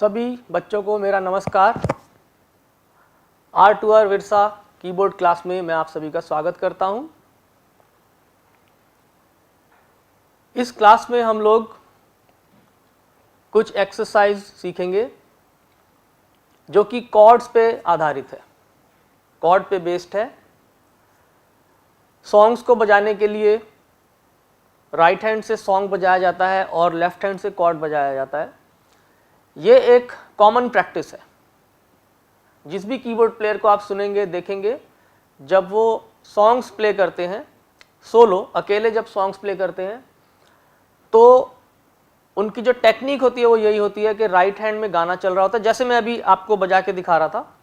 सभी बच्चों को मेरा नमस्कार। R2R विरसा कीबोर्ड क्लास में मैं आप सभी का स्वागत करता हूं। इस क्लास में हम लोग कुछ एक्सरसाइज सीखेंगे जो कि कॉर्ड्स पे आधारित है, कॉर्ड पे बेस्ड है। सॉन्ग्स को बजाने के लिए राइट हैंड से सॉन्ग बजाया जाता है और लेफ्ट हैंड से कॉर्ड बजाया जाता है। ये एक कॉमन प्रैक्टिस है। जिस भी कीबोर्ड प्लेयर को आप सुनेंगे देखेंगे, जब वो सॉन्ग्स प्ले करते हैं, सोलो अकेले जब सॉन्ग्स प्ले करते हैं, तो उनकी जो टेक्निक होती है वो यही होती है कि राइट हैंड में गाना चल रहा होता है, जैसे मैं अभी आपको बजा के दिखा रहा था।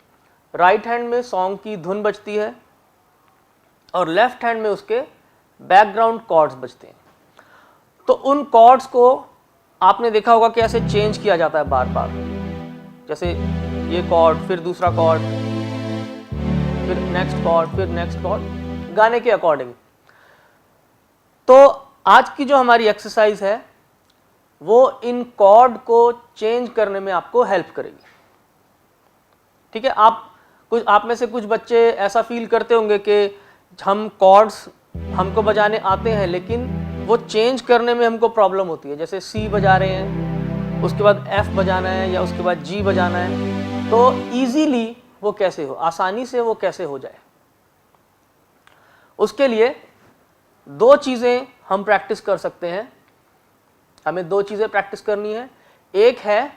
राइट हैंड में सॉन्ग की धुन बजती है और लेफ्ट हैंड में उसके बैकग्राउंड कॉर्ड्स बजते हैं। तो उन कॉर्ड्स को आपने देखा होगा कि ऐसे चेंज किया जाता है बार बार, जैसे ये कॉर्ड, फिर दूसरा कॉर्ड, फिर नेक्स्ट कॉर्ड, फिर नेक्स्ट कॉर्ड, गाने के अकॉर्डिंग। तो आज की जो हमारी एक्सरसाइज है वो इन कॉर्ड को चेंज करने में आपको हेल्प करेगी। ठीक है, आप में से कुछ बच्चे ऐसा फील करते होंगे कि हम कॉर्ड्स हमको बजाने आते हैं लेकिन वो चेंज करने में हमको प्रॉब्लम होती है। जैसे सी बजा रहे हैं, उसके बाद एफ बजाना है या उसके बाद जी बजाना है, तो इजीली वो कैसे हो, आसानी से वो कैसे हो जाए। उसके लिए दो चीज़ें हम प्रैक्टिस कर सकते हैं। हमें दो चीज़ें प्रैक्टिस करनी है। एक है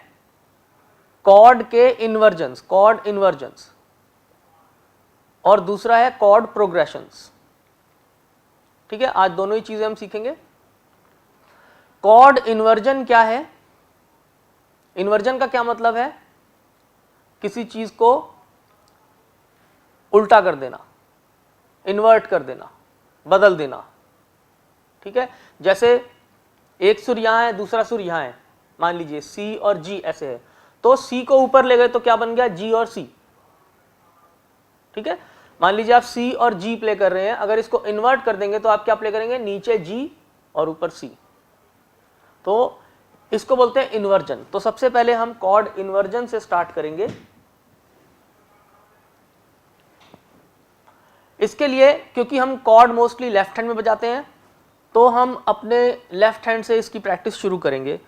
कॉर्ड के इन्वर्जन्स, कॉर्ड इन्वर्जन्स, और दूसरा है कॉर्ड प्रोग्रेशंस। ठीक है, आज दोनों ही चीजें हम सीखेंगे। कॉर्ड इन्वर्जन क्या है? इन्वर्जन का क्या मतलब है? किसी चीज को उल्टा कर देना, इन्वर्ट कर देना, बदल देना। ठीक है, जैसे एक सुर यहां है, दूसरा सुर यहां है, मान लीजिए सी और जी ऐसे है, तो सी को ऊपर ले गए तो क्या बन गया? जी और सी। ठीक है, मान लीजिए आप सी और जी प्ले कर रहे हैं, अगर इसको इन्वर्ट कर देंगे तो आप क्या प्ले करेंगे? नीचे जी और ऊपर सी। तो इसको बोलते हैं इन्वर्जन। तो सबसे पहले हम कॉर्ड इन्वर्जन से स्टार्ट करेंगे। इसके लिए क्योंकि हम कॉर्ड मोस्टली लेफ्ट हैंड में बजाते हैं, तो हम अपने लेफ्ट हैंड से इसकी प्रैक्टिस शुरू करेंगे।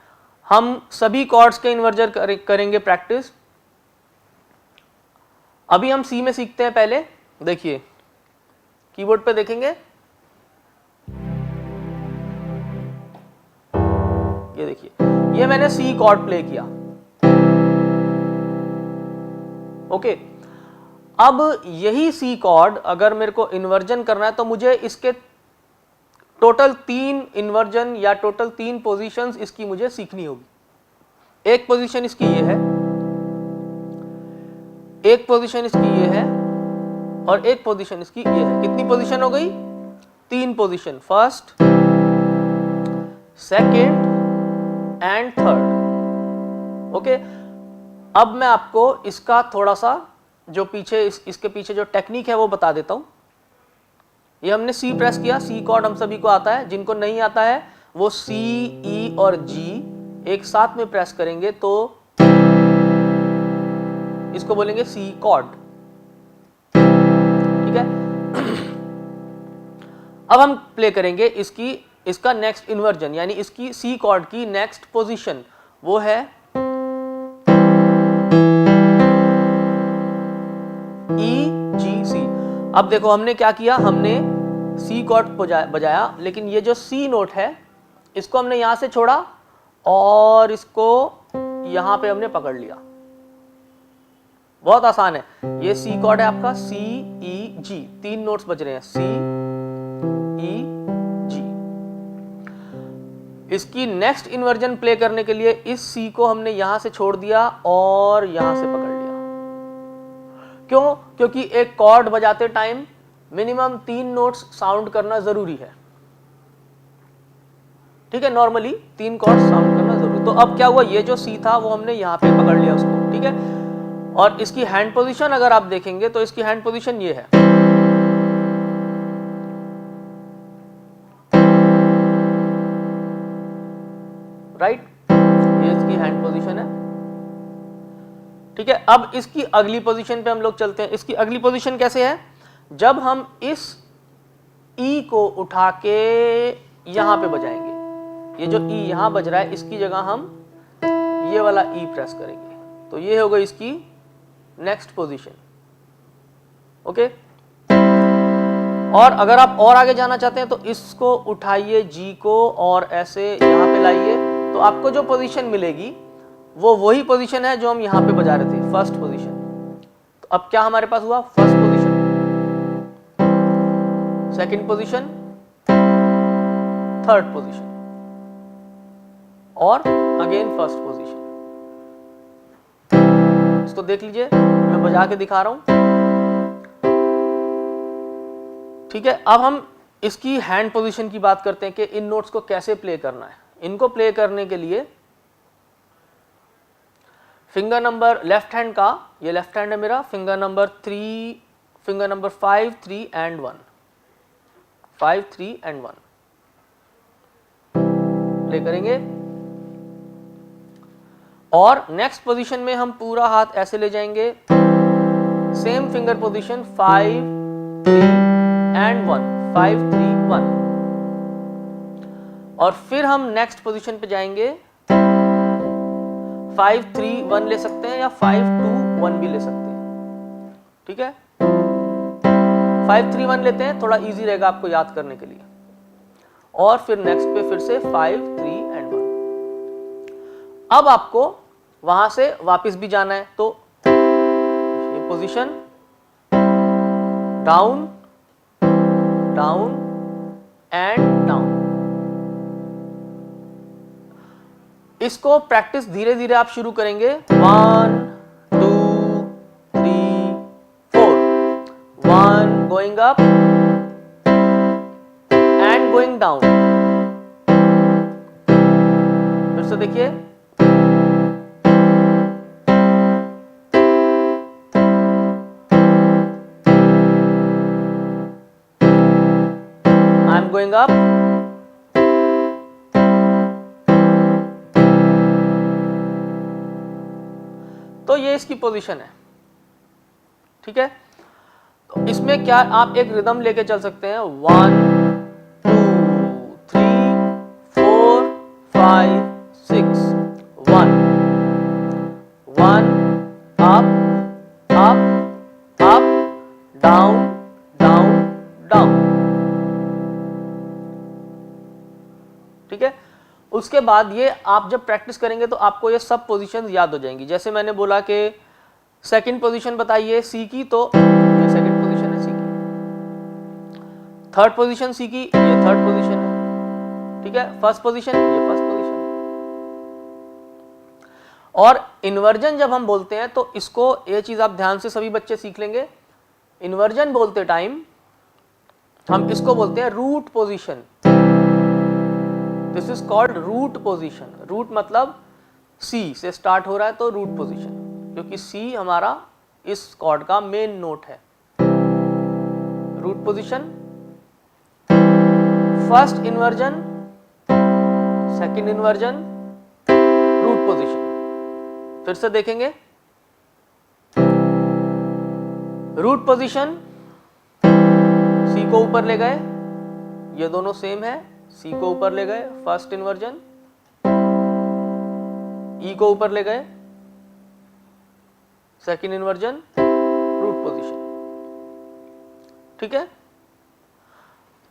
हम सभी कॉर्ड्स के इन्वर्जन करेंगे प्रैक्टिस। अभी हम सी में सीखते हैं। पहले देखिए, कीबोर्ड पे देखेंगे, ये देखिए, ये मैंने सी कॉर्ड प्ले किया। ओके, अब यही सी कॉर्ड अगर मेरे को इन्वर्जन करना है तो मुझे इसके टोटल 3 इन्वर्जन या टोटल 3 पोजीशंस इसकी मुझे सीखनी होगी। एक पोजीशन इसकी ये है, एक पोजीशन इसकी ये है और एक पोजीशन इसकी ये है। कितनी पोजीशन हो गई? 3 position, first, second and third. Okay, अब मैं आपको इसका थोड़ा सा जो पीछे इसके पीछे जो टेक्निक है वो बता देता हूं। ये हमने सी प्रेस किया, सी कॉर्ड हम सभी को आता है। जिनको नहीं आता है वो सी, ई और जी एक साथ में प्रेस करेंगे तो इसको बोलेंगे सी कॉर्ड। ठीक है, अब हम प्ले करेंगे इसका नेक्स्ट इन्वर्जन, यानी इसकी सी कॉर्ड की नेक्स्ट पोजीशन वो है ई जी सी। अब देखो हमने क्या किया, हमने सी कॉर्ड बजाया, लेकिन ये जो सी नोट है इसको हमने यहां से छोड़ा और इसको यहां पे हमने पकड़ लिया। बहुत आसान है। ये सी कॉर्ड है आपका, सी ई जी, 3 नोट्स बज रहे हैं, सी ई जी। इसकी नेक्स्ट इन्वर्जन प्ले करने के लिए इस सी को हमने यहां से छोड़ दिया और यहां से पकड़ लिया। क्यों? क्योंकि एक कॉर्ड बजाते टाइम मिनिमम 3 नोट्स साउंड करना जरूरी है। ठीक है, नॉर्मली 3 कॉर्ड्स साउंड करना जरूरी। तो अब क्या हुआ, ये जो सी था वो हमने यहां पे पकड़ लिया उसको। ठीक है, और इसकी हैंड पोजीशन अगर आप देखेंगे तो इसकी हैंड पोजीशन ये है। राइट, ये इसकी हैंड पोजीशन है। ठीक है, अब इसकी अगली पोजीशन पे हम लोग चलते हैं। इसकी अगली पोजीशन कैसे है, जब हम इस ई को उठा के यहां पे बजाएंगे, ये जो ई यहां बज रहा है इसकी जगह हम ये वाला ई प्रेस करेंगे, तो ये होगा इसकी नेक्स्ट पोजीशन। ओके, और अगर आप और आगे जाना चाहते हैं तो इसको उठाइए जी को और ऐसे यहां पे लाइए, तो आपको जो पोजीशन मिलेगी वो वही पोजीशन है जो हम यहां पे बजा रहे थे, फर्स्ट पोजीशन। तो अब क्या हमारे पास हुआ, first position, second position, third position और अगेन फर्स्ट पोजीशन। इसको देख लीजिए, मैं बजा के दिखा रहा हूं। ठीक है, अब हम इसकी हैंड पोजीशन की बात करते हैं कि इन नोट्स को कैसे प्ले करना है। इनको प्ले करने के लिए फिंगर नंबर लेफ्ट हैंड का, ये लेफ्ट हैंड है मेरा, finger number 3, finger number 5, 3 and 1, 5, 3 and 1 play करेंगे। और नेक्स्ट पोजीशन में हम पूरा हाथ ऐसे ले जाएंगे, सेम फिंगर पोजीशन 5, 3 एंड 1, 5, 3, 1, और फिर हम नेक्स्ट पोजीशन पे जाएंगे, 5, 3, 1 ले सकते हैं या 5, 2, 1 भी ले सकते हैं। ठीक है, 5, 3, 1 लेते हैं, थोड़ा इजी रहेगा आपको याद करने के लिए। और फिर नेक्स्ट पे फिर से 5, 3 एंड 1। अब आपको वहां से वापस भी जाना है, तो ये position down, down and down. इसको प्रैक्टिस धीरे धीरे आप शुरू करेंगे, 1, 2, 3, 4, 1 going up and going down. फिर से देखिए, आई एम गोइंग अप, तो ये इसकी पोजीशन है। ठीक है, तो इसमें क्या आप एक रिदम लेके चल सकते हैं, 1, 2, 3, 4, 5, 6, 1, 1 up, up, up, down, down, down. ठीक है, उसके बाद ये आप जब प्रैक्टिस करेंगे तो आपको ये सब पोजीशंस याद हो जाएंगी। जैसे मैंने बोला कि सेकंड पोजीशन बताइए सी की, तो ये सेकंड पोजीशन है सी की, थर्ड पोजीशन सी की, ये थर्ड पोजीशन है। ठीक है, फर्स्ट पोजीशन, ये फर्स्ट पोजीशन। और इन्वर्जन जब हम बोलते हैं तो इसको, ये चीज आप ध्यान से सभी बच्चे सीख लेंगे, इन्वर्जन बोलते टाइम हम इसको बोलते हैं root position. This is called root position. Root मतलब सी से स्टार्ट हो रहा है तो रूट पोजीशन, क्योंकि सी हमारा इस कॉर्ड का मेन नोट है। Root position, first inversion, second inversion, root position. फिर से देखेंगे, रूट पोजीशन, सी को ऊपर ले गए, ये दोनों सेम है, सी को ऊपर ले गए, फर्स्ट इन्वर्जन, ई को ऊपर ले गए, सेकंड इन्वर्जन, रूट पोजीशन। ठीक है,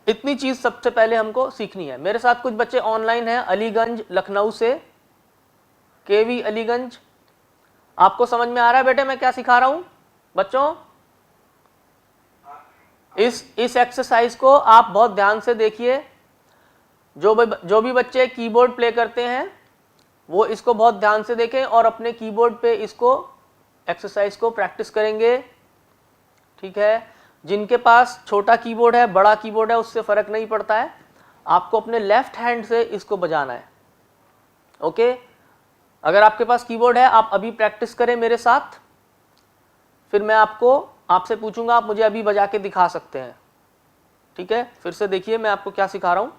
इतनी चीज सबसे पहले हमको सीखनी है। मेरे साथ कुछ बच्चे ऑनलाइन हैं, अलीगंज लखनऊ से, केवी अलीगंज। आपको समझ में आ रहा है बेटे मैं क्या सिखा रहा हूं बच्चों? इस एक्सरसाइज को आप बहुत ध्यान से देखिए। जो भी बच्चे कीबोर्ड प्ले करते हैं वो इसको बहुत ध्यान से देखें और अपने कीबोर्ड पे इसको एक्सरसाइज को प्रैक्टिस करेंगे। ठीक है, जिनके पास छोटा कीबोर्ड है, बड़ा कीबोर्ड है, उससे फर्क नहीं पड़ता है, आपको अपने लेफ्ट हैंड से इसको बजाना है। ओके, अगर आपके पास कीबोर्ड है आप अभी प्रैक्टिस करें मेरे साथ, फिर मैं आपसे पूछूंगा, आप मुझे अभी बजा के दिखा सकते हैं। ठीक है, फिर से देखिए मैं आपको क्या सिखा रहा हूं।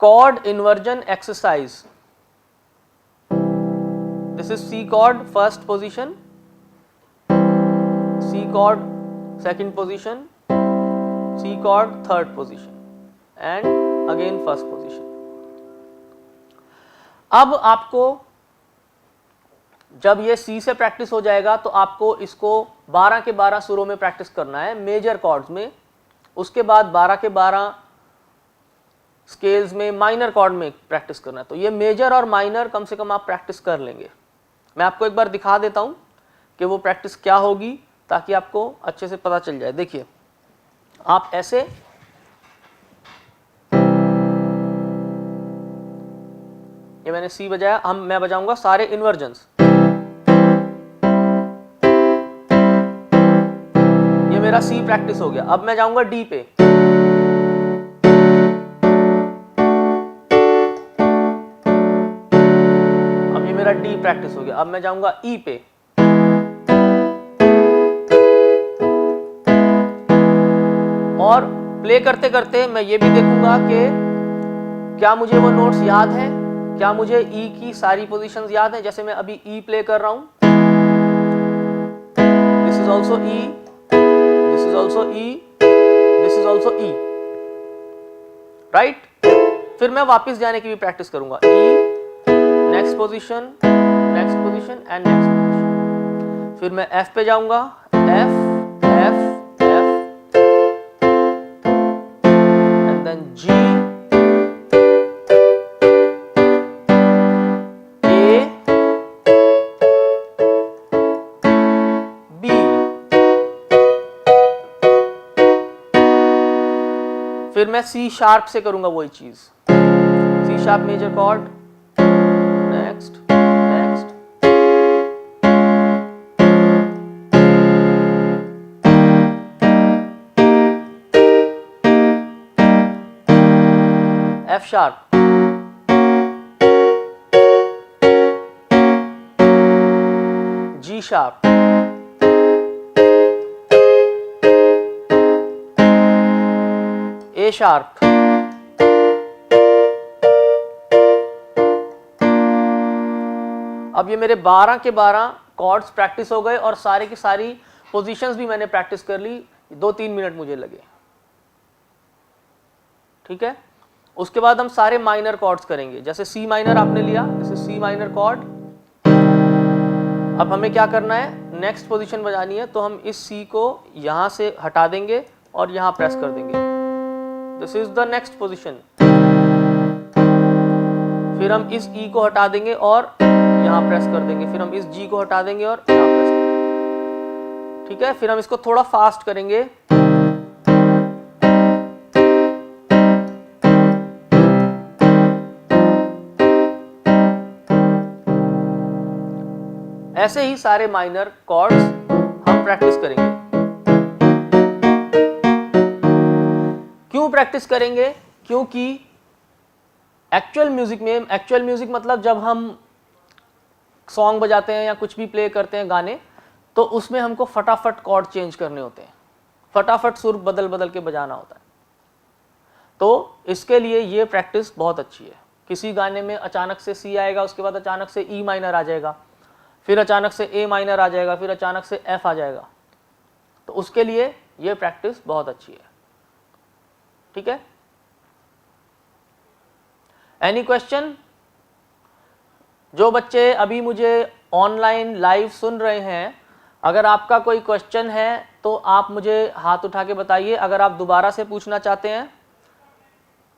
Chord inversion exercise. This is C chord first position, C chord second position, C chord third position and again first position. अब आपको जब ये सी से प्रैक्टिस हो जाएगा तो आपको इसको 12 के 12 सुरों में प्रैक्टिस करना है मेजर कॉर्ड्स में, उसके बाद 12 के 12 स्केल्स में माइनर कॉर्ड में प्रैक्टिस करना है। तो ये मेजर और माइनर कम से कम आप प्रैक्टिस कर लेंगे। मैं आपको एक बार दिखा देता हूं कि वो प्रैक्टिस क्या होगी ताकि आपको अच्छे से पता चल जाए। देखिए आप ऐसे ये मैंने सी बजाया, मैं बजाऊंगा सारे इन्वर्जन्स। ये मेरा सी प्रैक्टिस हो गया। अब मैं जाऊंगा डी पे, अब ये मेरा डी प्रैक्टिस हो गया। अब मैं जाऊंगा ई पे, और प्ले करते करते मैं ये भी देखूंगा कि क्या मुझे वो नोट्स याद है, क्या मुझे ई की सारी पोजीशंस याद है। जैसे मैं अभी ई प्ले कर रहा हूं, this is also E, this is also E, this is also E, right. फिर मैं वापस जाने की भी प्रैक्टिस करूंगा, E, next position, next position and next position. फिर मैं एफ पे जाऊंगा, F F F and then G, फिर मैं सी शार्प से करूंगा वही चीज, C sharp major chord, next next, F sharp, G sharp, A sharp, अब ये मेरे 12 के 12 कॉर्ड्स प्रैक्टिस हो गए और सारे की सारी पोजीशंस भी मैंने प्रैक्टिस कर ली। 2-3 मिनट मुझे लगे, ठीक है। उसके बाद हम सारे माइनर कॉर्ड्स करेंगे। जैसे सी माइनर आपने लिया, जैसे सी माइनर कॉर्ड, अब हमें क्या करना है, नेक्स्ट पोजीशन बजानी है। तो हम इस सी को यहां से हटा देंगे और यहां प्रेस कर देंगे, this is the next position. फिर हम इस ई को हटा देंगे और यहां प्रेस कर देंगे, फिर हम इस जी को हटा देंगे और यहां प्रेस कर देंगे, ठीक है। फिर हम इसको थोड़ा फास्ट करेंगे, ऐसे ही सारे माइनर कॉर्ड्स हम प्रैक्टिस करेंगे। क्यों प्रैक्टिस करेंगे? क्योंकि एक्चुअल म्यूजिक में, एक्चुअल म्यूजिक मतलब जब हम सॉन्ग बजाते हैं या कुछ भी प्ले करते हैं गाने, तो उसमें हमको फटाफट कॉर्ड चेंज करने होते हैं, फटाफट सुर बदल बदल के बजाना होता है। तो इसके लिए ये प्रैक्टिस बहुत अच्छी है। किसी गाने में अचानक से सी आएगा, उसके बाद अचानक से ई माइनर आ जाएगा, फिर अचानक से ए माइनर आ जाएगा, फिर अचानक से एफ आ जाएगा, तो उसके लिए ये प्रैक्टिस बहुत अच्छी है, ठीक है। Any question? जो बच्चे अभी मुझे ऑनलाइन लाइव सुन रहे हैं, अगर आपका कोई क्वेश्चन है तो आप मुझे हाथ उठा के बताइए। अगर आप दोबारा से पूछना चाहते हैं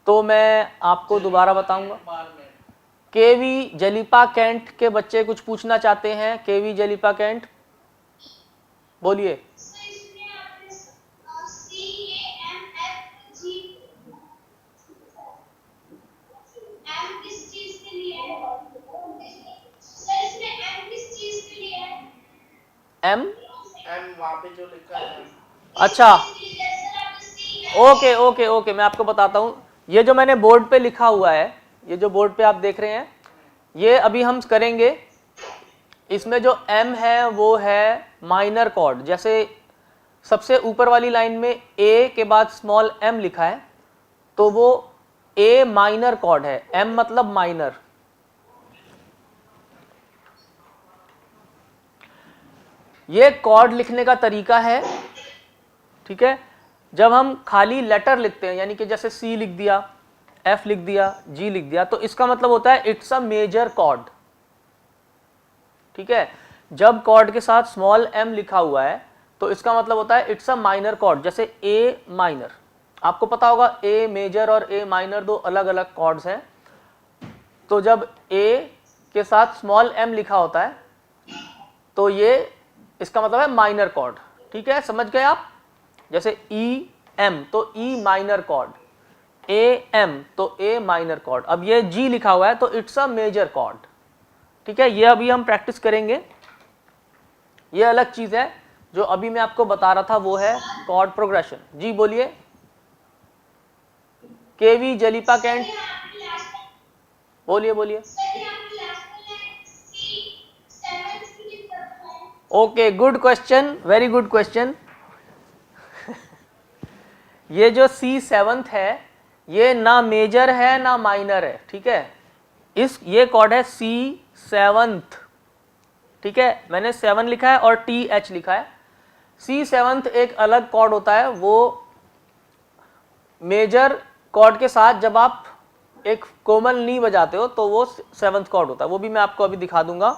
तो मैं आपको दोबारा बताऊंगा। केवी जलीपा कैंट के बच्चे कुछ पूछना चाहते हैं? केवी जलीपा कैंट, बोलिए। एम वहां पे जो लिखा है, अच्छा, ओके ओके ओके, मैं आपको बताता हूं। ये जो मैंने बोर्ड पे लिखा हुआ है, ये जो बोर्ड पे आप देख रहे हैं, ये अभी हम करेंगे। इसमें जो एम है वो है माइनर कॉर्ड। जैसे सबसे ऊपर वाली लाइन में ए के बाद स्मॉल एम लिखा है, तो वो ए माइनर कॉर्ड है, एम मतलब माइनर। ये कॉर्ड लिखने का तरीका है, ठीक है। जब हम खाली लेटर लिखते हैं, यानी कि जैसे सी लिख दिया, एफ लिख दिया, जी लिख दिया, तो इसका मतलब होता है इट्स अ मेजर कॉर्ड, ठीक है। जब कॉर्ड के साथ स्मॉल एम लिखा हुआ है तो इसका मतलब होता है इट्स अ माइनर कॉर्ड। जैसे ए माइनर, आपको पता होगा ए मेजर और ए माइनर दो अलग अलग कॉर्ड्स हैं। तो जब ए के साथ स्मॉल एम लिखा होता है तो ये इसका मतलब है माइनर कॉर्ड, ठीक है, समझ गए आप। जैसे ई एम तो E minor chord, A M तो ए माइनर कॉर्ड। अब ये जी लिखा हुआ है तो इट्स अ मेजर कॉर्ड, ठीक है। ये अभी हम प्रैक्टिस करेंगे। ये अलग चीज है, जो अभी मैं आपको बता रहा था वो है कॉर्ड प्रोग्रेशन। जी बोलिए। केवी जलीपा कैंट, बोलिए बोलिए। Okay, good question, very good question. ये जो C7 है ये ना मेजर है ना माइनर है, ठीक है। ये कॉर्ड है C7, ठीक है। मैंने 7 लिखा है और TH लिखा है। C7 एक अलग कॉर्ड होता है, वो मेजर कॉर्ड के साथ जब आप एक कोमल नी बजाते हो तो वो 7th कॉर्ड होता है, वो भी मैं आपको अभी दिखा दूंगा।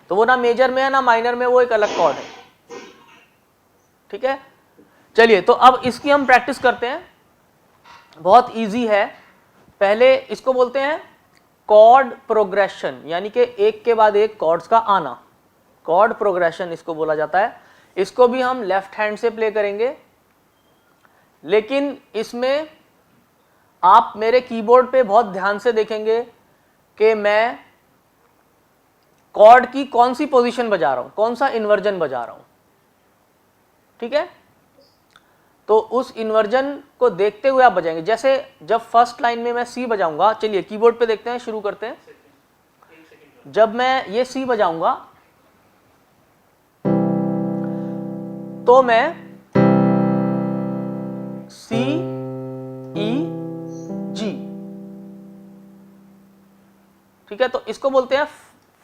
तो वो ना मेजर में है ना माइनर में, वो एक अलग कॉर्ड है, ठीक है। चलिए, तो अब इसकी हम प्रैक्टिस करते हैं। बहुत इजी है। पहले इसको बोलते हैं कॉर्ड प्रोग्रेशन, यानी कि एक के बाद एक कॉर्ड्स का आना, कॉर्ड प्रोग्रेशन इसको बोला जाता है। इसको भी हम लेफ्ट हैंड से प्ले करेंगे, लेकिन इसमें आप मेरे कीबोर्ड पे बहुत ध्यान से देखेंगे कि मैं कॉर्ड की कौन सी पोजीशन बजा रहा हूं, कौन सा इन्वर्जन बजा रहा हूं, ठीक है। तो उस इन्वर्जन को देखते हुए आप बजाएंगे। जैसे जब फर्स्ट लाइन में मैं सी बजाऊंगा, चलिए कीबोर्ड पे देखते हैं, शुरू करते हैं। जब मैं ये सी बजाऊंगा तो मैं सी ई जी, ठीक है। तो इसको बोलते हैं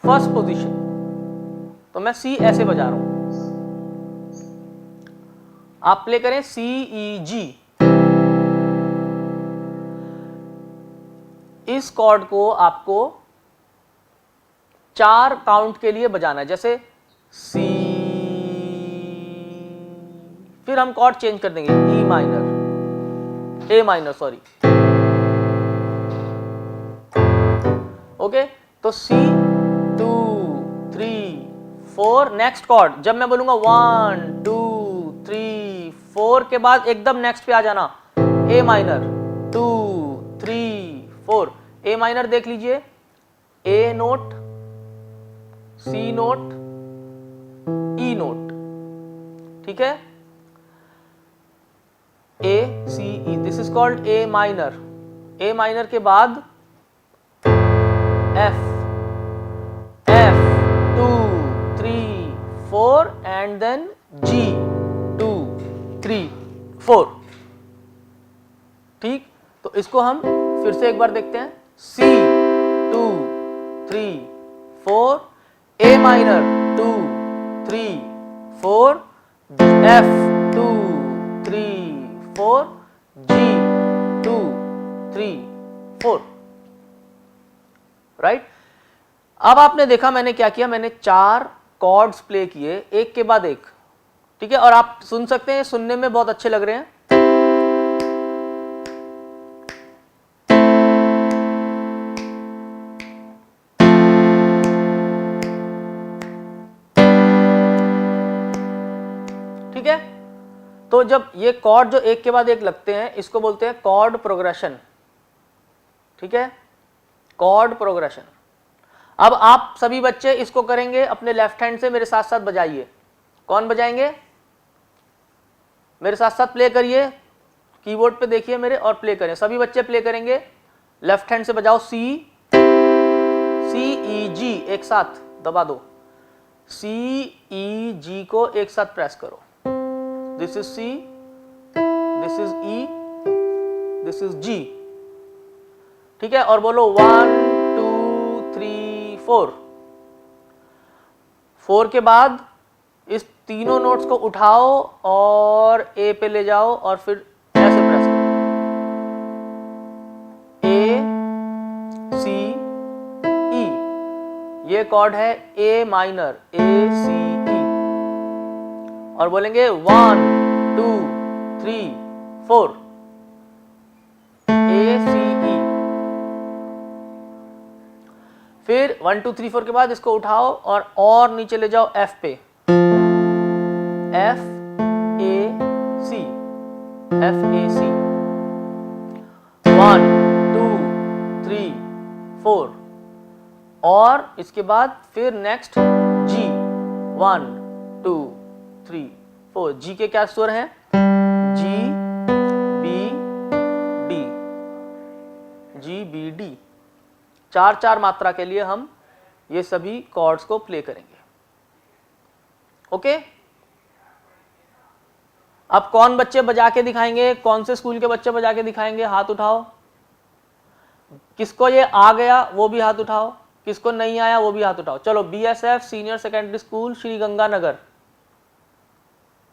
फर्स्ट पोजीशन। तो मैं सी ऐसे बजा रहा हूं, आप प्ले करें सी ई जी। इस कॉर्ड को आपको 4 काउंट के लिए बजाना है, जैसे सी, फिर हम कॉर्ड चेंज कर देंगे, ई minor, A minor, sorry, okay. तो सी 2 3 4, नेक्स्ट कॉर्ड जब मैं बोलूंगा 1 2 3 4 के बाद एकदम नेक्स्ट पे आ जाना, ए माइनर 2 3 4। ए माइनर देख लीजिए, A note, C note, E note, ठीक है। A C E, this is called A minor. A minor के बाद F, F 2 3 4 and then G 2 3 4, ठीक। तो इसको हम फिर से एक बार देखते हैं, C 2 3 4, A minor 2 3 4, F 2 3 4, G 2 3 4, right. अब आपने देखा मैंने क्या किया, मैंने 4 कॉर्ड्स प्ले किए एक के बाद एक, ठीक है। और आप सुन सकते हैं, सुनने में बहुत अच्छे लग रहे हैं। ठीक है। तो जब ये कॉर्ड जो एक के बाद एक लगते हैं, इसको बोलते हैं कॉर्ड प्रोग्रेशन, ठीक है, कॉर्ड प्रोग्रेशन। अब आप सभी बच्चे इसको करेंगे अपने लेफ्ट हैंड से, मेरे साथ साथ बजाइए। कौन बजाएंगे? मेरे साथ साथ प्ले करिए, कीबोर्ड पे देखिए मेरे और प्ले करें। सभी बच्चे प्ले करेंगे, लेफ्ट हैंड से बजाओ। सी, सी ई जी एक साथ दबा दो, सी ई जी को एक साथ प्रेस करो। This is C, this is E, this is G, ठीक है। और बोलो 1 2 3 4। 4 के बाद इस तीनों नोट्स को उठाओ और ए पे ले जाओ और फिर ऐसे प्रेस करो, ए सी ई, ये कॉर्ड है ए माइनर, ए सी ई, और बोलेंगे 1 2 3 4 ए सी ई। फिर 1 2 3 4 के बाद इसको उठाओ और नीचे ले जाओ एफ पे, F A C, F A सी, 1 2 3 4, और इसके बाद फिर नेक्स्ट जी, 1 2 3 4। जी के क्या स्वर हैं? G B D, G B D. 4 मात्रा के लिए हम ये सभी कॉर्ड्स को प्ले करेंगे। ओके, अब कौन बच्चे बजा के दिखाएंगे? कौन से स्कूल के बच्चे बजा के दिखाएंगे? हाथ उठाओ। किसको ये आ गया वो भी हाथ उठाओ, किसको नहीं आया वो भी हाथ उठाओ। चलो, BSF senior secondary school Shri Ganganagar,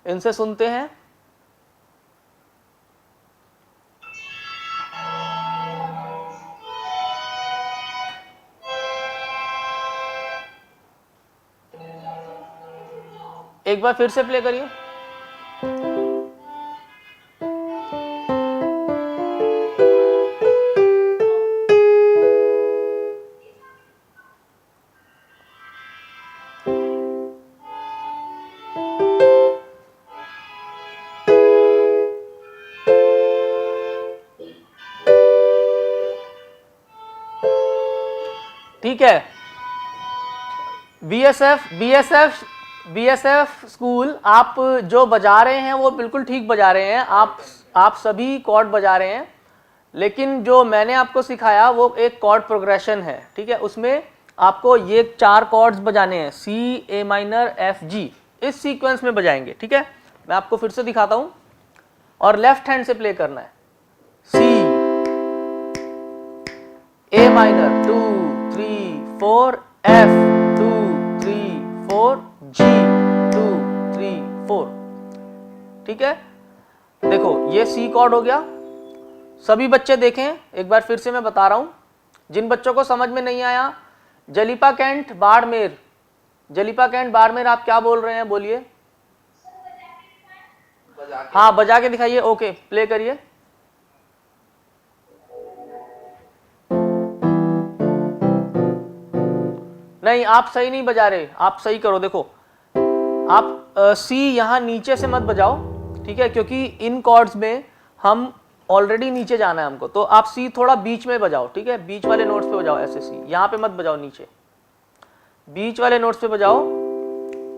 इनसे सुनते हैं। एक बार फिर से प्ले करिए। ठीक है, बीएसएफ स्कूल आप जो बजा रहे हैं वो बिल्कुल ठीक बजा रहे हैं, आप सभी कॉर्ड बजा रहे हैं, लेकिन जो मैंने आपको सिखाया वो एक कॉर्ड प्रोग्रेशन है। ठीक है, उसमें आपको ये 4 कॉर्ड्स बजाने हैं, सी ए माइनर एफ जी, इस सीक्वेंस में बजाएंगे। ठीक है, मैं आपको फिर से दिखाता हूं, और लेफ्ट हैंड से प्ले करना है। सी ए माइनर 2 3 4, एफ 2 3 4, जी 2 3 4। ठीक है, देखो ये सी कॉर्ड हो गया। सभी बच्चे देखें, एक बार फिर से मैं बता रहा हूं, जिन बच्चों को समझ में नहीं आया, जलीपा कैंट बाड़मेर, जलीपा कैंट बाड़मेर, आप क्या बोल रहे हैं? बोलिए। हाँ, बजा के दिखाइए। ओके, प्ले करिए। नहीं, आप सही नहीं बजा रहे, आप सही करो। देखो, आप सी यहाँ नीचे से मत बजाओ, ठीक है, क्योंकि इन कॉर्ड्स में हम ऑलरेडी नीचे जाना है हमको, तो आप सी थोड़ा बीच में बजाओ। ठीक है, बीच वाले नोट्स पे बजाओ, ऐसे सी यहाँ पे मत बजाओ, नीचे बीच वाले नोट्स पे बजाओ।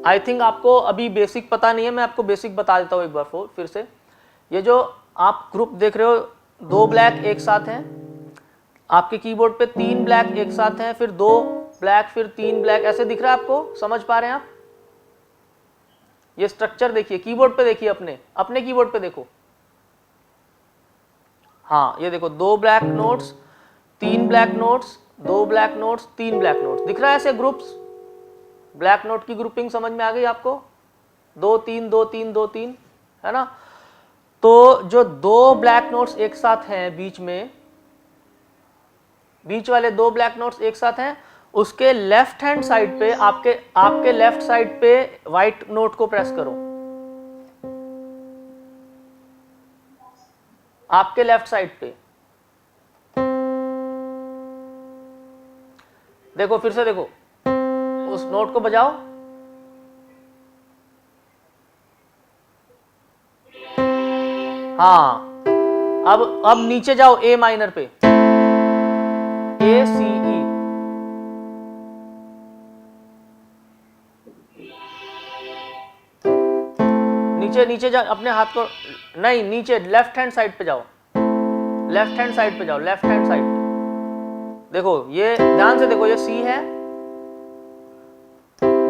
आई थिंक आपको अभी बेसिक पता नहीं है, मैं आपको बेसिक बता देता हूँ एक बार फिर से। ये जो आप ग्रुप देख रहे हो, 2 ब्लैक एक साथ हैं, आपके कीबोर्ड पे 3 ब्लैक एक साथ हैं, फिर 2 ब्लैक, फिर 3 ब्लैक, ऐसे दिख रहा है आपको? समझ पा रहे हैं आप? ये स्ट्रक्चर देखिए, कीबोर्ड पे देखिए, अपने कीबोर्ड पे देखो। हाँ, ये देखो, 2 black notes, 3 black notes, 2 black notes, 3 black notes, दिख रहा है ऐसे ग्रुप्स? ब्लैक नोट की ग्रुपिंग समझ में आ गई आपको? 2 3 2 3 2 3, है ना? तो जो 2 ब्लैक नोट्स एक साथ हैं बीच में, बीच वाले 2 ब्लैक नोट्स एक साथ हैं, उसके लेफ्ट हैंड साइड पे, आपके लेफ्ट साइड पे व्हाइट नोट को प्रेस करो, आपके लेफ्ट साइड पे। देखो, फिर से देखो, उस नोट को बजाओ। हाँ, अब नीचे जाओ, ए माइनर पे, ए सी ई, नीचे जाओ, अपने हाथ को नहीं, नीचे लेफ्ट हैंड साइड पे जाओ, लेफ्ट हैंड साइड पे जाओ, लेफ्ट हैंड साइड पे। देखो, ये ध्यान से देखो, ये सी है,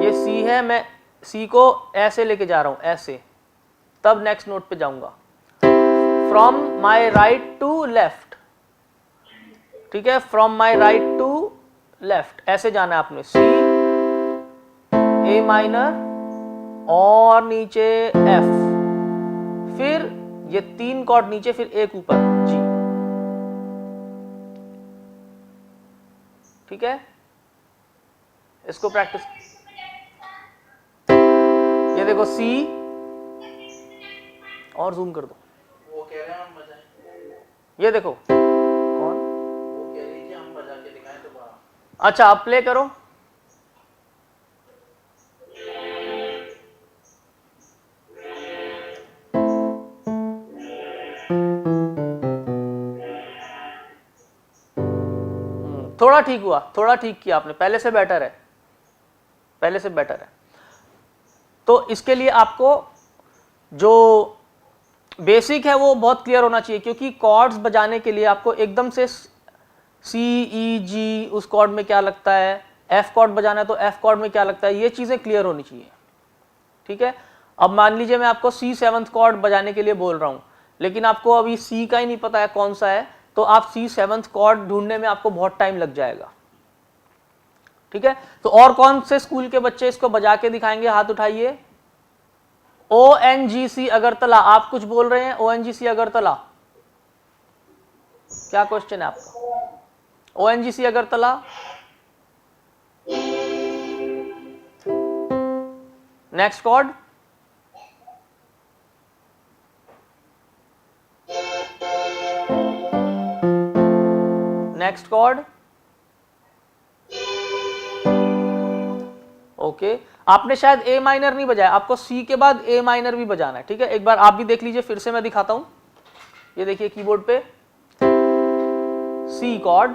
ये सी है, मैं सी को ऐसे लेके जा रहा हूं, ऐसे, तब नेक्स्ट नोट पे जाऊंगा। From my right to left, ठीक है, from my right to left, ऐसे जाना है आपने। सी ए माइनर और नीचे एफ, फिर ये 3 कॉर्ड नीचे, फिर एक ऊपर जी। ठीक है, इसको प्रैक्टिस। ये देखो सी, और जूम कर दो। वो कह रहे हैं हम बजाएं। ये देखो कौन, वो कह रही थी हम बजा के दिखाएं दोबारा। अच्छा आप प्ले करो। थोड़ा ठीक हुआ, थोड़ा ठीक किया आपने, पहले से बेटर है, पहले से बेटर है। तो इसके लिए आपको जो बेसिक है वो बहुत क्लियर होना चाहिए, क्योंकि कॉर्ड्स बजाने के लिए आपको एकदम से सी ई जी उस कॉर्ड में क्या लगता है, एफ कॉर्ड बजाना है तो एफ कॉर्ड में क्या लगता है, ये चीजें क्लियर होनी चाहिए। ठीक है, अब मान लीजिए मैं आपको सी 7th कॉर्ड बजाने के लिए बोल रहा हूं, लेकिन आपको अभी सी का ही नहीं पता है कौन सा है, तो आप सी 7th कॉर्ड ढूंढने में आपको बहुत टाइम लग जाएगा। ठीक है, तो और कौन से स्कूल के बच्चे इसको बजा के दिखाएंगे, हाथ उठाइए। ONGC अगरतला, आप कुछ बोल रहे हैं? ONGC अगरतला, क्या क्वेश्चन है आपका? ONGC Agartala, next chord, next chord, okay. आपने शायद ए माइनर नहीं बजाया, आपको सी के बाद ए माइनर भी बजाना है। ठीक है, एक बार आप भी देख लीजिए, फिर से मैं दिखाता हूं। ये देखिए कीबोर्ड पे सी कॉर्ड,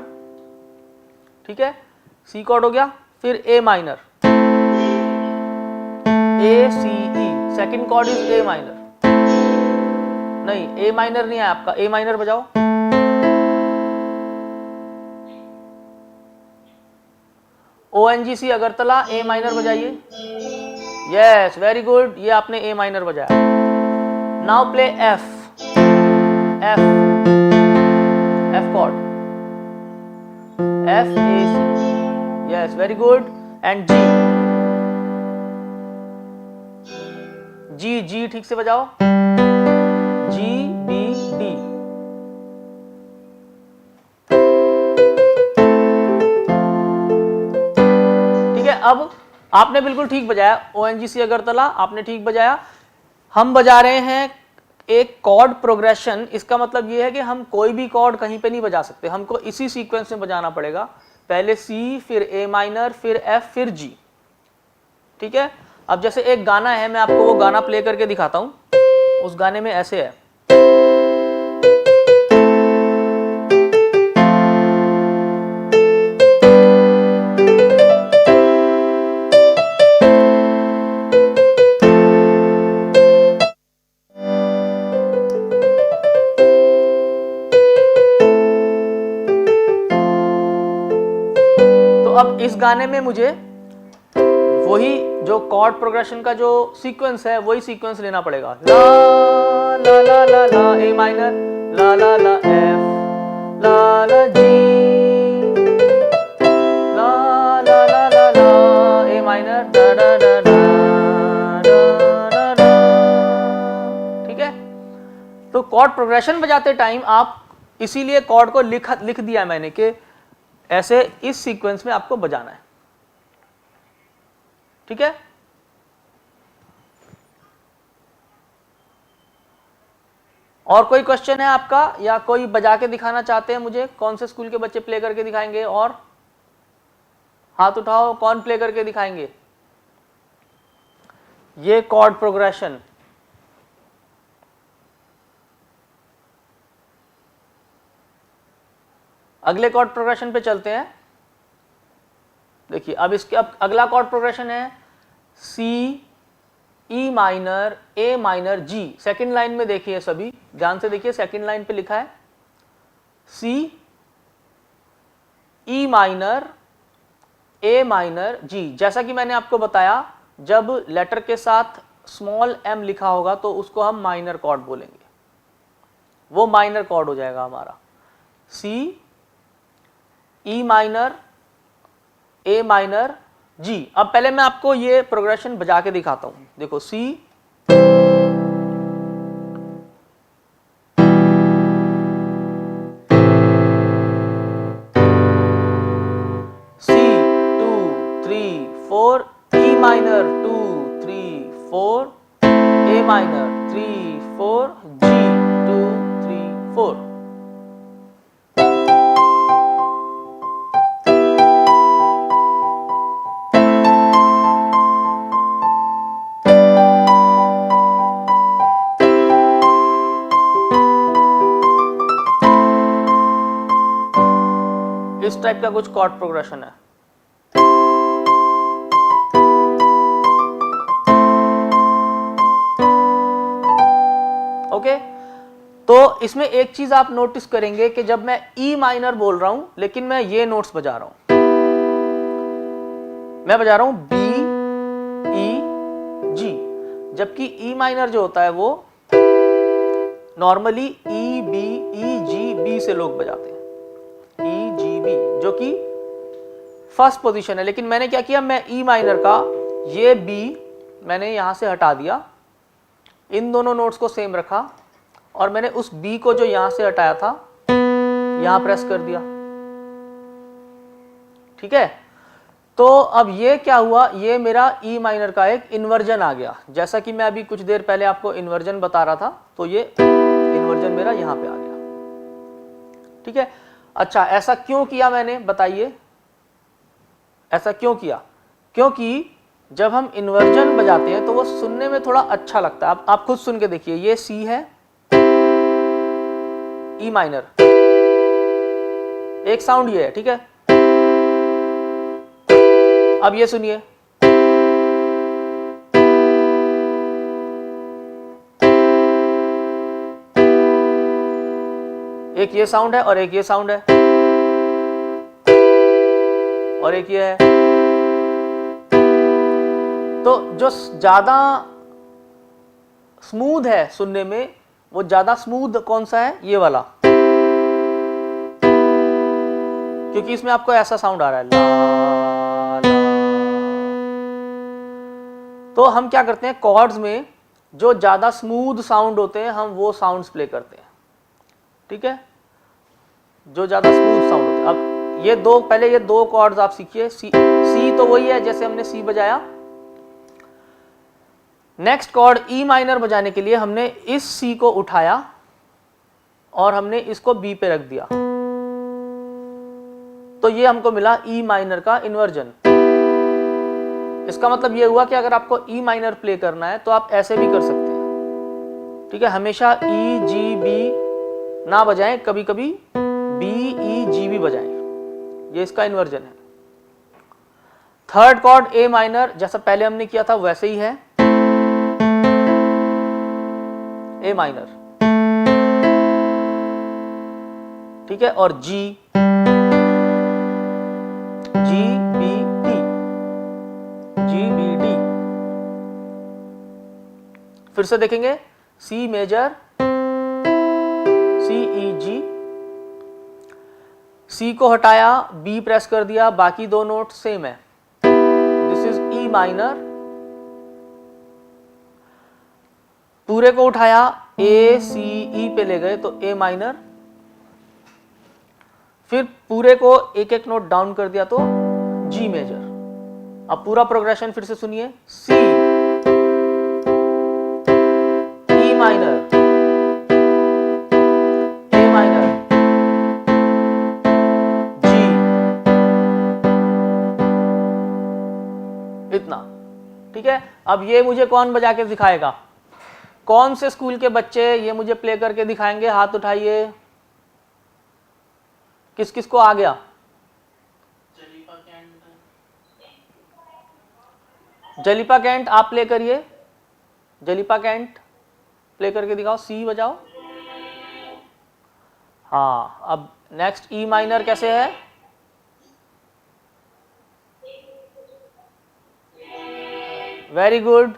ठीक है, सी कॉर्ड हो गया, फिर A minor, A C E, second chord is A minor, नहीं ए माइनर नहीं है आपका, ए माइनर बजाओ। ONGC अगरतला, ए माइनर बजाइए। यस, वेरी गुड, ये आपने ए माइनर बजाया। Now play F, F, F chord, F A C, yes very good, and G, G G ठीक से बजाओ, जी बी डी। अब आपने बिल्कुल ठीक बजाया, ONGC अगरतला आपने ठीक बजाया। हम बजा रहे हैं एक कॉर्ड प्रोग्रेशन, इसका मतलब ये है कि हम कोई भी कॉर्ड कहीं पे नहीं बजा सकते, हमको इसी सीक्वेंस में बजाना पड़ेगा, पहले C, फिर ए माइनर, फिर F, फिर G। ठीक है, अब जैसे एक गाना है, मैं आपको वो गाना प्ले करके दिखाता हूं। उस गाने में ऐसे है, अब इस गाने में मुझे वही जो कॉर्ड प्रोग्रेशन का जो सीक्वेंस है वही सीक्वेंस लेना पड़ेगा। ला ला ला ला ला ए माइनर, ला ला ला एफ, ला ला जी, ला ला ला ला ला ए माइनर, डा डा डा डा डा। ठीक है, तो कॉर्ड प्रोग्रेशन बजाते टाइम आप, इसीलिए कॉर्ड को लिख दिया मैंने कि ऐसे इस सीक्वेंस में आपको बजाना है। ठीक है, और कोई क्वेश्चन है आपका, या कोई बजा के दिखाना चाहते हैं मुझे? कौन से स्कूल के बच्चे प्ले करके दिखाएंगे? और हाथ उठाओ, कौन प्ले करके दिखाएंगे ये कॉर्ड प्रोग्रेशन? अगले कॉर्ड प्रोग्रेशन पे चलते हैं। देखिए अब इसके, अब अगला कॉर्ड प्रोग्रेशन है C, E minor, A minor, G. Second line में देखिए, सभी ध्यान से देखिए, सेकंड लाइन पे लिखा है C, E minor, A minor, जी। जैसा कि मैंने आपको बताया, जब लेटर के साथ स्मॉल m लिखा होगा तो उसको हम माइनर कॉर्ड बोलेंगे, वो माइनर कॉर्ड हो जाएगा हमारा। सी, ई माइनर, ए माइनर, जी। अब पहले मैं आपको ये प्रोग्रेशन बजा के दिखाता हूं। देखो सी, सी 2 3 4, E minor 2 3 4, A minor 3 4, G 2 3 4। इस टाइप का कुछ कॉर्ड प्रोग्रेशन है। ओके, तो इसमें एक चीज आप नोटिस करेंगे कि जब मैं ई माइनर बोल रहा हूं लेकिन मैं ये नोट्स बजा रहा हूं, मैं बजा रहा हूं बी ई जी, जबकि ई माइनर जो होता है वो normally E B E G B से लोग बजाते हैं, ई जी बी, जो कि फर्स्ट पोजीशन है। लेकिन मैंने क्या किया, मैं ई माइनर का ये बी मैंने यहां से हटा दिया, इन दोनों नोट्स को सेम रखा और मैंने उस बी को जो यहां से हटाया था यहां प्रेस कर दिया। ठीक है, तो अब ये क्या हुआ, ये मेरा ई माइनर का एक इन्वर्जन आ गया। जैसा कि मैं अभी कुछ देर पहले आपको इन्वर्जन बता रहा था, तो ये इन्वर्जन मेरा यहां पे आ गया। ठीक है, अच्छा ऐसा क्यों किया मैंने, बताइए ऐसा क्यों किया? क्योंकि जब हम इन्वर्जन बजाते हैं तो वो सुनने में थोड़ा अच्छा लगता है। आप खुद सुन के देखिए, ये सी है, ई माइनर, एक साउंड ये है। ठीक है, अब ये सुनिए, एक ये साउंड है और एक ये साउंड है और एक ये है। तो जो ज्यादा स्मूथ है सुनने में, वो ज्यादा स्मूथ कौन सा है, ये वाला, क्योंकि इसमें आपको ऐसा साउंड आ रहा है ला, ला। तो हम क्या करते हैं, कॉर्ड्स में जो ज्यादा स्मूथ साउंड होते हैं हम वो साउंड्स प्ले करते हैं। ठीक है, जो ज्यादा स्मूथ साउंड होते हैं। अब ये दो, पहले ये दो कॉर्ड्स आप सीखिए, सी तो वही है जैसे हमने सी बजाया। नेक्स्ट कॉर्ड ई माइनर बजाने के लिए हमने इस सी को उठाया और हमने इसको बी पे रख दिया, तो ये हमको मिला ई माइनर का इन्वर्जन। इसका मतलब ये हुआ कि अगर आपको ई माइनर प्ले करना है तो आप ऐसे भी कर सकते हैं। ठीक है, हमेशा ई जी बी ना बजाएं, कभी कभी बी ई जी भी बजाएं, ये इसका इन्वर्जन है। थर्ड कॉर्ड ए माइनर, जैसा पहले हमने किया था वैसे ही है, ए माइनर। ठीक है, और G G B D, G B D. फिर से देखेंगे, सी मेजर, सी ई जी, सी को हटाया, बी प्रेस कर दिया, बाकी दो नोट सेम है। This is E minor. पूरे को उठाया, ए सी ई पे ले गए तो ए माइनर। फिर पूरे को एक एक नोट डाउन कर दिया तो जी मेजर। अब पूरा प्रोग्रेशन फिर से सुनिए, सी, ई माइनर, ए माइनर, जी, इतना। ठीक है, अब ये मुझे कौन बजा के दिखाएगा, कौन से स्कूल के बच्चे ये मुझे प्ले करके दिखाएंगे, हाथ उठाइए। किस किस को आ गया? जलीपा कैंट आप प्ले करिए, जलीपा कैंट प्ले करके दिखाओ, सी बजाओ। हाँ, अब नेक्स्ट ई माइनर कैसे है, very good.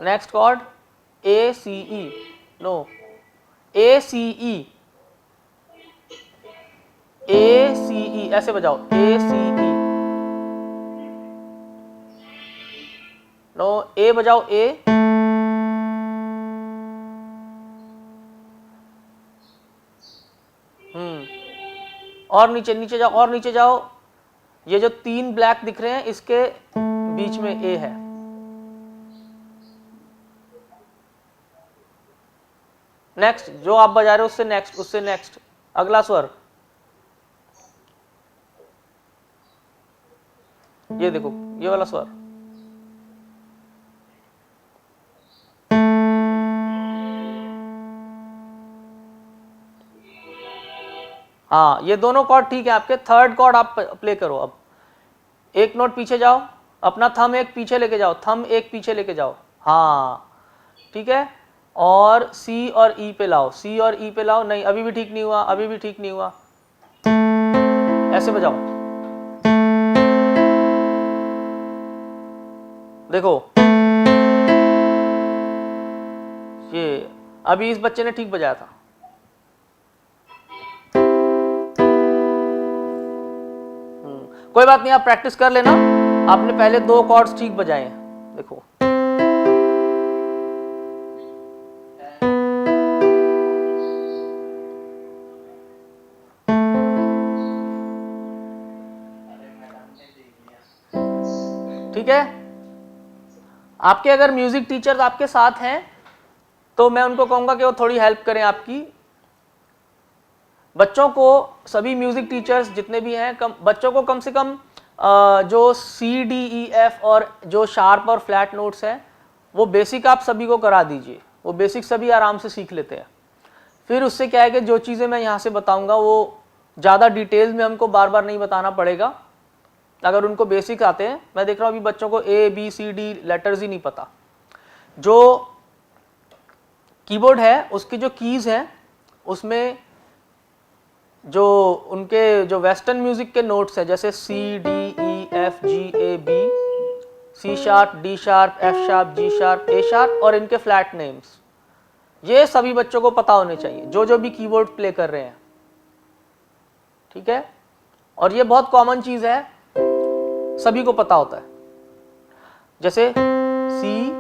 Next chord A C E, no, A C E, A C E, ऐसे बजाओ, ए सी ई, नो, ए बजाओ, ए, और नीचे, नीचे जाओ, और नीचे जाओ। ये जो 3 ब्लैक दिख रहे हैं इसके बीच में ए है। नेक्स्ट, जो आप बजा रहे हो उससे नेक्स्ट, उससे नेक्स्ट, अगला स्वर। ये देखो, ये वाला स्वर। हाँ, ये दोनों कॉर्ड ठीक है आपके। थर्ड कॉर्ड आप प्ले करो। अब एक नोट पीछे जाओ, अपना थंब एक पीछे लेके जाओ, थंब एक पीछे लेके जाओ। हाँ, ठीक है। और सी और ई पे लाओ, सी और ई पे लाओ। नहीं, अभी भी ठीक नहीं हुआ, अभी भी ठीक नहीं हुआ। ऐसे बजाओ, देखो। ये अभी इस बच्चे ने ठीक बजाया था। कोई बात नहीं, आप प्रैक्टिस कर लेना। आपने पहले 2 कॉर्ड्स ठीक बजाए हैं, देखो। ठीक है। आपके अगर म्यूजिक टीचर्स आपके साथ हैं तो मैं उनको कहूंगा कि वो थोड़ी हेल्प करें आपकी। बच्चों को, सभी म्यूजिक टीचर्स जितने भी हैं, बच्चों को कम से कम जो सी डी ई एफ और जो शार्प और फ्लैट नोट्स हैं वो बेसिक आप सभी को करा दीजिए। वो बेसिक सभी आराम से सीख लेते हैं। फिर उससे क्या है कि जो चीज़ें मैं यहाँ से बताऊँगा वो ज़्यादा डिटेल्स में हमको बार बार नहीं बताना पड़ेगा। अगर उनको बेसिक आते हैं, मैं देख रहा हूँ अभी बच्चों को A B C D letters ही नहीं पता। जो कीबोर्ड है उसकी जो कीज़ हैं उसमें जो उनके जो वेस्टर्न म्यूजिक के नोट्स हैं, जैसे C D E F G A B, C sharp, D sharp, F sharp, G sharp, A sharp और इनके फ्लैट नेम्स, ये सभी बच्चों को पता होने चाहिए जो भी कीबोर्ड प्ले कर रहे हैं। ठीक है। और ये बहुत कॉमन चीज़ है, सभी को पता होता है। जैसे सी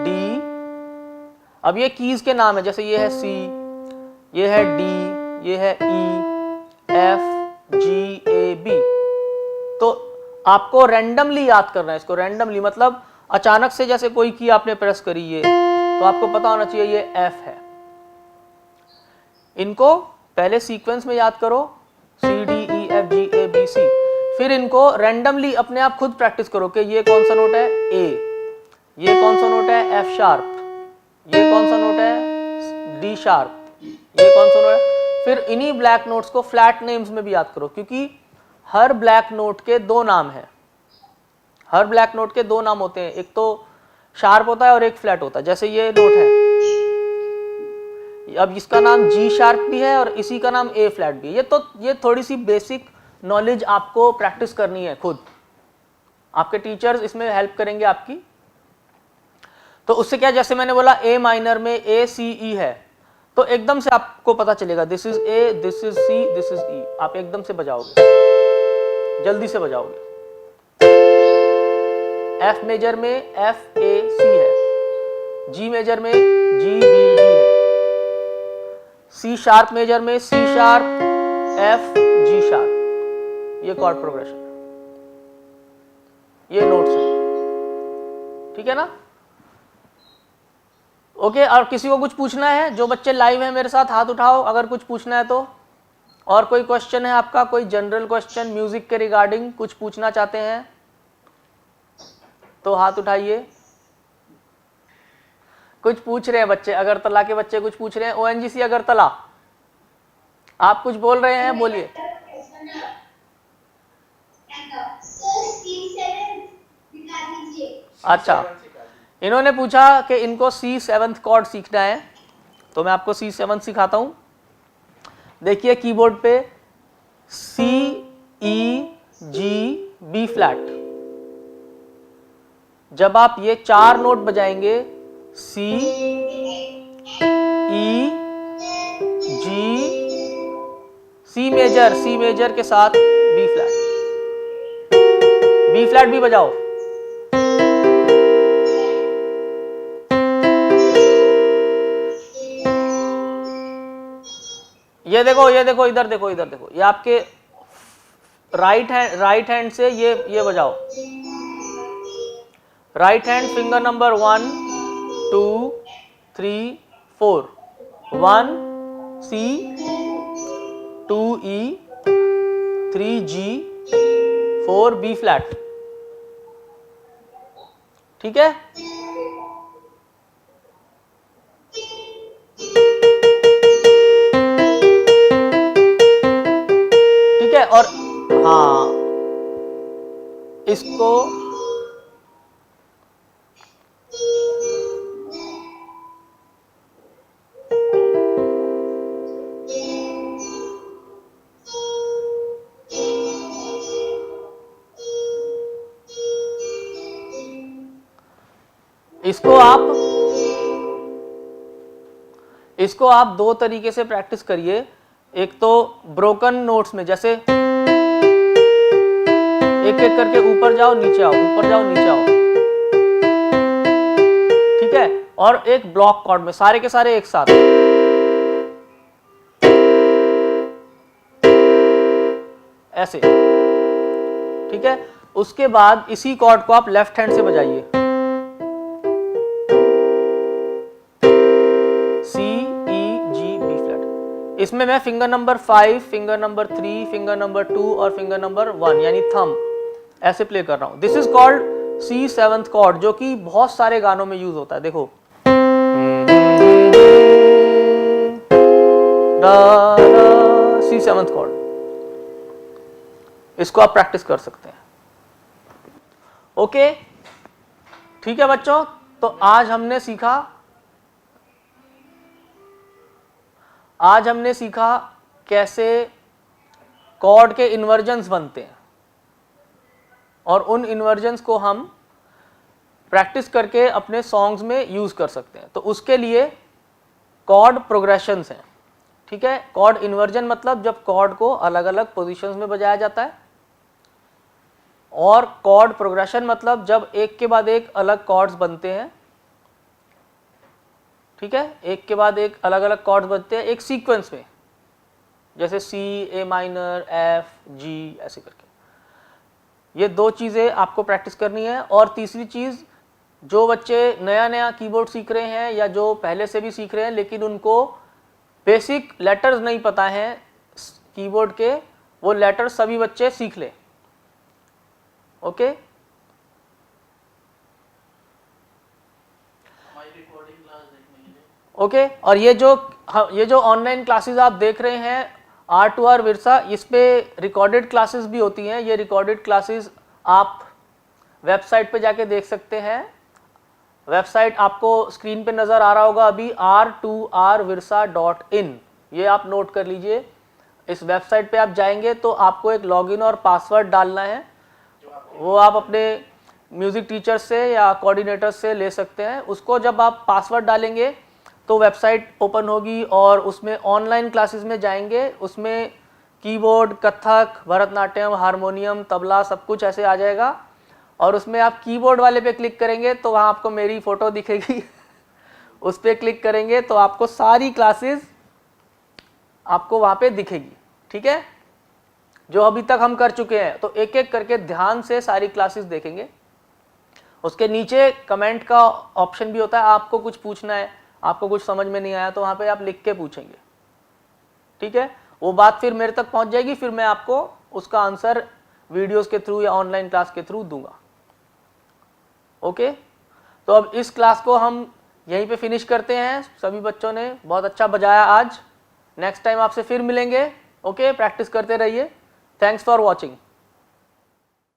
डी, अब ये कीज के नाम है, जैसे ये है सी, ये है डी, ये है ई, एफ जी ए बी। तो आपको रैंडमली याद करना है इसको। रैंडमली मतलब अचानक से जैसे कोई की आपने प्रेस करी ये, तो आपको पता होना चाहिए ये एफ है। इनको पहले सीक्वेंस में याद करो, C D E F G A B C. फिर इनको रैंडमली अपने आप खुद प्रैक्टिस करो कि ये कौन सा नोट है ए, ये कौन सा नोट है एफ शार्प, ये कौन सा नोट है डी शार्प, ये कौन सा नोट है। फिर इन्हीं ब्लैक नोट्स को फ्लैट नेम्स में भी याद करो, क्योंकि हर ब्लैक नोट के 2 नाम हैं। हर ब्लैक नोट के 2 नाम होते हैं, एक तो शार्प होता है और एक फ्लैट होता है। जैसे ये नोट है, अब इसका नाम जी शार्प भी है और इसी का नाम ए फ्लैट भी है। ये थोड़ी सी बेसिक नॉलेज आपको प्रैक्टिस करनी है खुद। आपके टीचर्स इसमें हेल्प करेंगे आपकी। तो उससे क्या, जैसे मैंने बोला ए माइनर में ए सी ई है, तो एकदम से आपको पता चलेगा this is A, this is C, this is E. आप एकदम से बजाओगे, जल्दी से बजाओगे। एफ मेजर में एफ ए सी है, जी मेजर में जी बी डी है, सी शार्प मेजर में C sharp F G sharp. ये कॉर्ड प्रोग्रेशन है, ये नोट्स है। ठीक है ना। ओके। और किसी को कुछ पूछना है? जो बच्चे लाइव हैं मेरे साथ हाथ उठाओ अगर कुछ पूछना है तो। और कोई क्वेश्चन है आपका, कोई जनरल क्वेश्चन म्यूजिक के रिगार्डिंग कुछ पूछना चाहते हैं तो हाथ उठाइए। कुछ पूछ रहे हैं बच्चे, अगरतला के बच्चे कुछ पूछ रहे हैं। ओएनजीसी अगरतला, आप कुछ बोल रहे हैं, बोलिए। अच्छा, इन्होंने पूछा कि इनको C7 कॉर्ड सीखना है, तो मैं आपको C7 सिखाता हूं। देखिए कीबोर्ड पे C E G B flat. जब आप ये 4 नोट बजाएंगे C E G, C major के साथ B फ्लैट भी बजाओ। ये देखो इधर देखो, ये आपके राइट हैंड से ये बजाओ। Right hand finger number 1 2 3 4, 1 C 2 E 3 G 4 B flat. ठीक है, ठीक है। और हाँ, इसको इसको आप दो तरीके से प्रैक्टिस करिए। एक तो ब्रोकन नोट्स में, जैसे एक एक करके ऊपर जाओ नीचे आओ, ऊपर जाओ नीचे आओ, ठीक है। और एक ब्लॉक कॉर्ड में सारे के सारे एक साथ, ऐसे, ठीक है। उसके बाद इसी कॉर्ड को आप लेफ्ट हैंड से बजाइए, इसमें मैं finger number 5, finger number 3, finger number 2 और फिंगर नंबर 1 यानी थंब ऐसे प्ले कर रहा हूं। This is called C7th cord, जो कि बहुत सारे गानों में यूज होता है। देखो C7th कॉर्ड, इसको आप प्रैक्टिस कर सकते हैं। ओके, ठीक है बच्चों। तो आज हमने सीखा कैसे कॉर्ड के इन्वर्जन्स बनते हैं, और उन इन्वर्जन्स को हम प्रैक्टिस करके अपने सॉन्ग्स में यूज कर सकते हैं। तो उसके लिए कॉर्ड प्रोग्रेशंस हैं, ठीक है। कॉर्ड इन्वर्जन मतलब जब कॉर्ड को अलग अलग पोजीशंस में बजाया जाता है, और कॉर्ड प्रोग्रेशन मतलब जब एक के बाद एक अलग कॉर्ड्स बनते हैं, ठीक है। एक के बाद एक अलग अलग कॉर्ड्स बनते हैं एक सीक्वेंस में, जैसे C, A minor, F, G ऐसे करके। ये दो चीज़ें आपको प्रैक्टिस करनी है। और तीसरी चीज़, जो बच्चे नया नया कीबोर्ड सीख रहे हैं या जो पहले से भी सीख रहे हैं लेकिन उनको बेसिक लेटर्स नहीं पता है कीबोर्ड के, वो लेटर्स सभी बच्चे सीख लें। Okay, okay. और ये जो ऑनलाइन क्लासेस आप देख रहे हैं R2R विरसा, इस पे रिकॉर्डेड क्लासेस भी होती हैं। ये रिकॉर्डेड क्लासेस आप वेबसाइट पे जाके देख सकते हैं। वेबसाइट आपको स्क्रीन पे नज़र आ रहा होगा अभी, r2rvirsa.in, ये आप नोट कर लीजिए। इस वेबसाइट पे आप जाएंगे तो आपको एक लॉगिन और पासवर्ड डालना है, वो आप अपने म्यूज़िक टीचर से या कोऑर्डिनेटर से ले सकते हैं। उसको जब आप पासवर्ड डालेंगे तो वेबसाइट ओपन होगी और उसमें ऑनलाइन क्लासेस में जाएंगे। उसमें कीबोर्ड, कथक, भरतनाट्यम, हारमोनियम, तबला सब कुछ ऐसे आ जाएगा। और उसमें आप कीबोर्ड वाले पे क्लिक करेंगे तो वहाँ आपको मेरी फ़ोटो दिखेगी उस पर क्लिक करेंगे तो आपको सारी क्लासेस आपको वहाँ पे दिखेगी, ठीक है, जो अभी तक हम कर चुके हैं। तो एक एक करके ध्यान से सारी क्लासेस देखेंगे। उसके नीचे कमेंट का ऑप्शन भी होता है, आपको कुछ पूछना है, आपको कुछ समझ में नहीं आया तो वहाँ पे आप लिख के पूछेंगे, ठीक है। वो बात फिर मेरे तक पहुँच जाएगी, फिर मैं आपको उसका आंसर वीडियोस के थ्रू या ऑनलाइन क्लास के थ्रू दूंगा। ओके, तो अब इस क्लास को हम यहीं पे फिनिश करते हैं। सभी बच्चों ने बहुत अच्छा बजाया आज। नेक्स्ट टाइम आपसे फिर मिलेंगे। ओके, प्रैक्टिस करते रहिए। Thanks for watching.